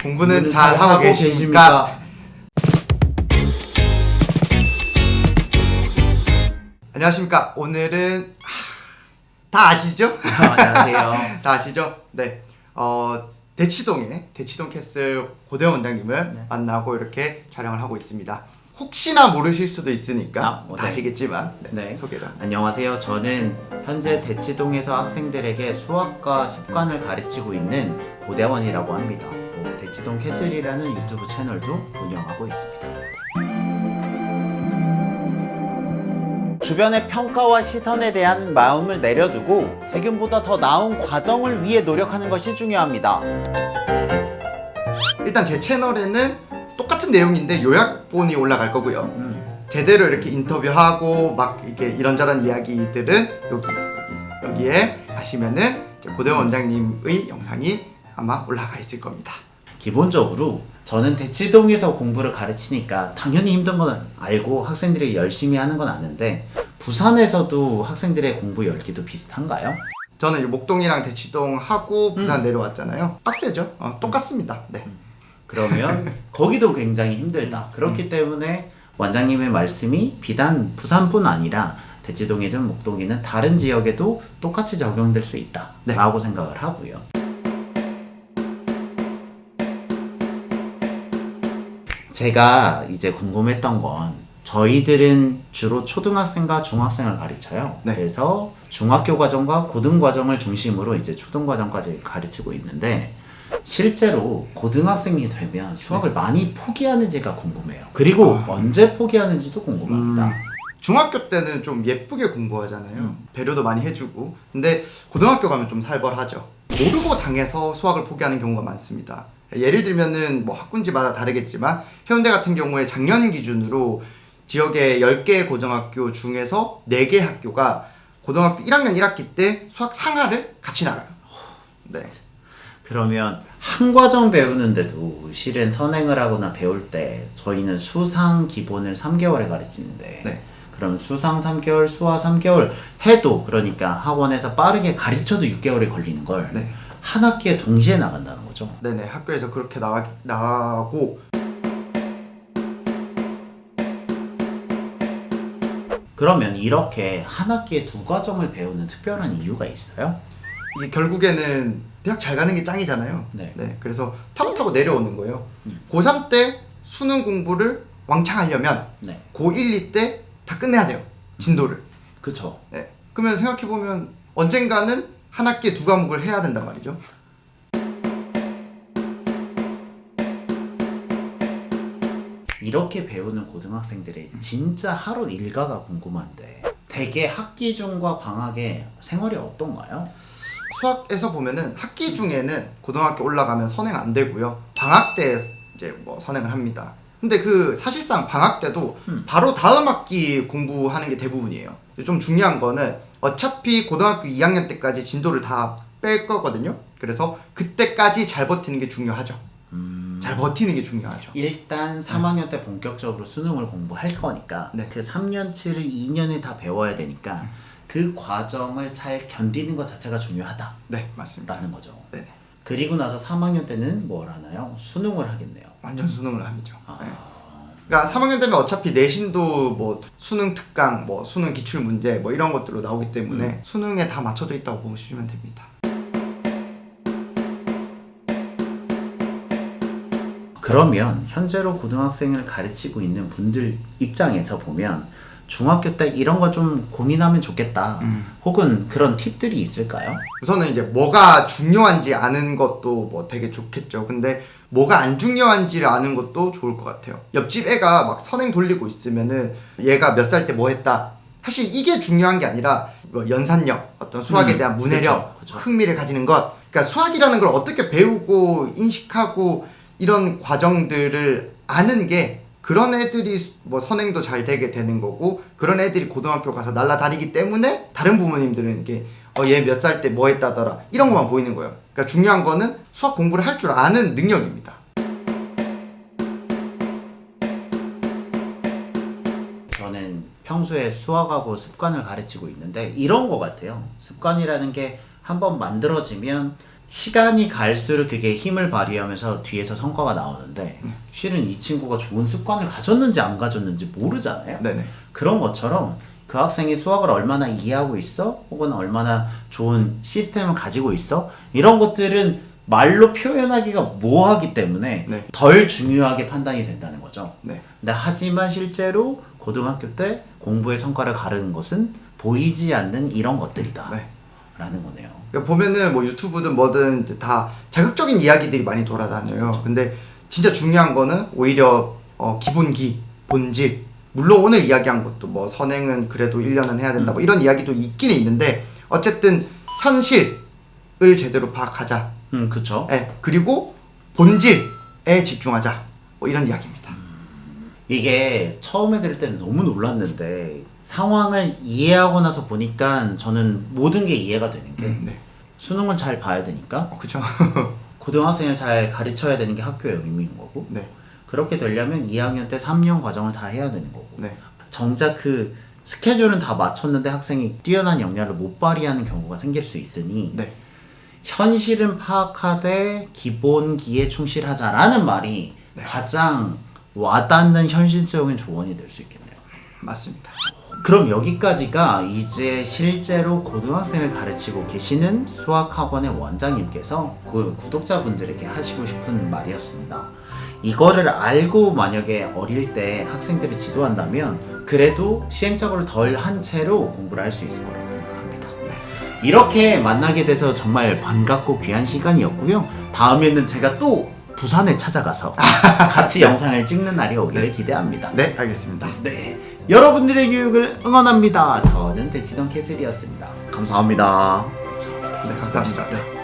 공부는 잘 하고 계십니까? 안녕하십니까. 오늘은 다 아시죠? 안녕하세요. 다 아시죠? 네. 대치동 캐슬 고대원 원장님을 만나고 이렇게 촬영을 하고 있습니다. 혹시나 모르실 수도 있으니까 다 네. 아시겠지만 네. 소개를. 안녕하세요. 저는 현재 대치동에서 학생들에게 수학과 습관을 가르치고 있는 고대원이라고 합니다. 대치동 캐슬이라는 유튜브 채널도 운영하고 있습니다. 주변의 평가와 시선에 대한 마음을 내려두고 지금보다 더 나은 과정을 위해 노력하는 것이 중요합니다. 일단 제 채널에는 똑같은 내용인데 요약본이 올라갈 거고요. 제대로 이렇게 인터뷰하고 막 이렇게 이런저런 이야기들은 여기에 가시면은 이제 고대원 원장님의 영상이 아마 올라가 있을 겁니다. 기본적으로 저는 대치동에서 공부를 가르치니까 당연히 힘든 건 알고 학생들이 열심히 하는 건 아는데, 부산에서도 학생들의 공부 열기도 비슷한가요? 저는 이제 목동이랑 대치동 하고 부산 내려왔잖아요. 빡세죠? 똑같습니다. 네. 그러면 거기도 굉장히 힘들다. 그렇기 때문에 원장님의 말씀이 비단 부산뿐 아니라 대치동이든 목동이든 다른 지역에도 똑같이 적용될 수 있다 라고 생각을 하고요. 제가 이제 궁금했던 건, 저희들은 주로 초등학생과 중학생을 가르쳐요. 네. 그래서 중학교 과정과 고등 과정을 중심으로 이제 초등 과정까지 가르치고 있는데, 실제로 고등학생이 되면 수학을 많이 포기하는지가 궁금해요. 그리고 언제 포기하는지도 궁금합니다. 중학교 때는 좀 예쁘게 공부하잖아요. 배려도 많이 해주고. 근데 고등학교 가면 좀 살벌하죠. 모르고 당해서 수학을 포기하는 경우가 많습니다. 예를 들면은 뭐 학군지마다 다르겠지만 해운대 같은 경우에 작년 기준으로 지역의 10개 고등학교 중에서 4개 학교가 고등학교 1학년 1학기 때 수학 상하를 같이 나가요. 네. 그러면 한 과정 배우는데도 실은 선행을 하거나 배울 때 저희는 수상 기본을 3개월에 가르치는데, 네. 그럼 수상 3개월, 수화 3개월 해도, 그러니까 학원에서 빠르게 가르쳐도 6개월이 걸리는 걸 네. 한 학기에 동시에 나간다는 거죠. 네네. 학교에서 그렇게 나가고. 그러면 이렇게 한 학기에 2과정을 배우는 특별한 이유가 있어요? 이게 결국에는 대학 잘 가는 게 짱이잖아요. 네. 그래서 타고 내려오는 거예요. 고3 때 수능 공부를 왕창 하려면 네. 고1, 2 때 다 끝내야 돼요. 진도를. 그쵸. 네. 그러면 생각해보면 언젠가는 한 학기에 2과목을 해야 된단 말이죠. 이렇게 배우는 고등학생들의 진짜 하루 일과가 궁금한데, 대개 학기 중과 방학에 생활이 어떤가요? 수학에서 보면은 학기 중에는 고등학교 올라가면 선행 안 되고요. 방학 때 이제 뭐 선행을 합니다. 근데 그 사실상 방학 때도 바로 다음 학기 공부하는 게 대부분이에요. 좀 중요한 거는 어차피 고등학교 2학년 때까지 진도를 다 뺄 거거든요. 그래서 그때까지 잘 버티는 게 중요하죠. 잘 버티는 게 중요하죠. 일단 3학년 때 본격적으로 수능을 공부할 거니까 네. 그 3년치를 2년에 다 배워야 되니까 그 과정을 잘 견디는 것 자체가 중요하다라는 네, 맞습니다. 거죠. 네. 그리고 나서 3학년 때는 뭘 하나요? 수능을 하겠네요. 완전 수능을 합니다. 네. 그러니까 3학년 되면 어차피 내신도 뭐 수능 특강, 뭐 수능 기출 문제 뭐 이런 것들로 나오기 때문에 수능에 다 맞춰져 있다고 보시면 됩니다. 그러면 현재로 고등학생을 가르치고 있는 분들 입장에서 보면 중학교 때 이런 거 좀 고민하면 좋겠다, 혹은 그런 팁들이 있을까요? 우선은 이제 뭐가 중요한지 아는 것도 뭐 되게 좋겠죠. 근데 뭐가 안 중요한지를 아는 것도 좋을 것 같아요. 옆집 애가 막 선행 돌리고 있으면은 얘가 몇 살 때 뭐 했다. 사실 이게 중요한 게 아니라 뭐 연산력, 어떤 수학에 대한 문해력, 그쵸. 흥미를 가지는 것. 그러니까 수학이라는 걸 어떻게 배우고 인식하고 이런 과정들을 아는 게, 그런 애들이 뭐 선행도 잘 되게 되는 거고, 그런 애들이 고등학교 가서 날라다니기 때문에 다른 부모님들은 이게 얘 몇 살 때 뭐 했다더라 이런 것만 보이는 거예요. 그러니까 중요한 거는 수학 공부를 할 줄 아는 능력입니다. 저는 평소에 수학하고 습관을 가르치고 있는데 이런 거 같아요. 습관이라는 게 한번 만들어지면 시간이 갈수록 그게 힘을 발휘하면서 뒤에서 성과가 나오는데 실은 이 친구가 좋은 습관을 가졌는지 안 가졌는지 모르잖아요. 네네. 그런 것처럼 그 학생이 수학을 얼마나 이해하고 있어? 혹은 얼마나 좋은 시스템을 가지고 있어? 이런 것들은 말로 표현하기가 모호하기 때문에 네. 덜 중요하게 판단이 된다는 거죠. 네. 근데 하지만 실제로 고등학교 때 공부의 성과를 가르는 것은 보이지 않는 이런 것들이다. 네. 라는 거네요. 그러니까 보면은 뭐 유튜브든 뭐든 이제 다 자극적인 이야기들이 많이 돌아다녀요. 근데 진짜 중요한 거는 오히려 기본기, 본질. 물론 오늘 이야기한 것도 뭐 선행은 그래도 1년은 해야 된다. 뭐 이런 이야기도 있긴 있는데 어쨌든 현실을 제대로 파악하자. 그쵸. 네, 그리고 본질에 집중하자. 뭐 이런 이야기입니다. 이게 처음에 들을 때는 너무 놀랐는데 상황을 이해하고 나서 보니까 저는 모든 게 이해가 되는 게 네. 수능을 잘 봐야 되니까 그쵸. 고등학생을 잘 가르쳐야 되는 게 학교의 의무인 거고 네. 그렇게 되려면 2학년 때 3년 과정을 다 해야 되는 거고 네. 정작 그 스케줄은 다 맞췄는데 학생이 뛰어난 역량을 못 발휘하는 경우가 생길 수 있으니 네. 현실은 파악하되 기본기에 충실하자라는 말이 네. 가장 와닿는 현실적인 조언이 될 수 있겠네요. 맞습니다. 그럼 여기까지가 이제 실제로 고등학생을 가르치고 계시는 수학학원의 원장님께서 그 구독자분들에게 하시고 싶은 말이었습니다. 이거를 알고 만약에 어릴 때 학생들을 지도한다면 그래도 시행착오를 덜 한 채로 공부를 할 수 있을 거라고 생각합니다. 이렇게 만나게 돼서 정말 반갑고 귀한 시간이었고요. 다음에는 제가 또 부산에 찾아가서 같이 영상을 찍는 날이 오기를 기대합니다. 네, 알겠습니다. 네, 여러분들의 교육을 응원합니다. 저는 대치동 캐슬이었습니다. 감사합니다. 네, 감사합니다. 네.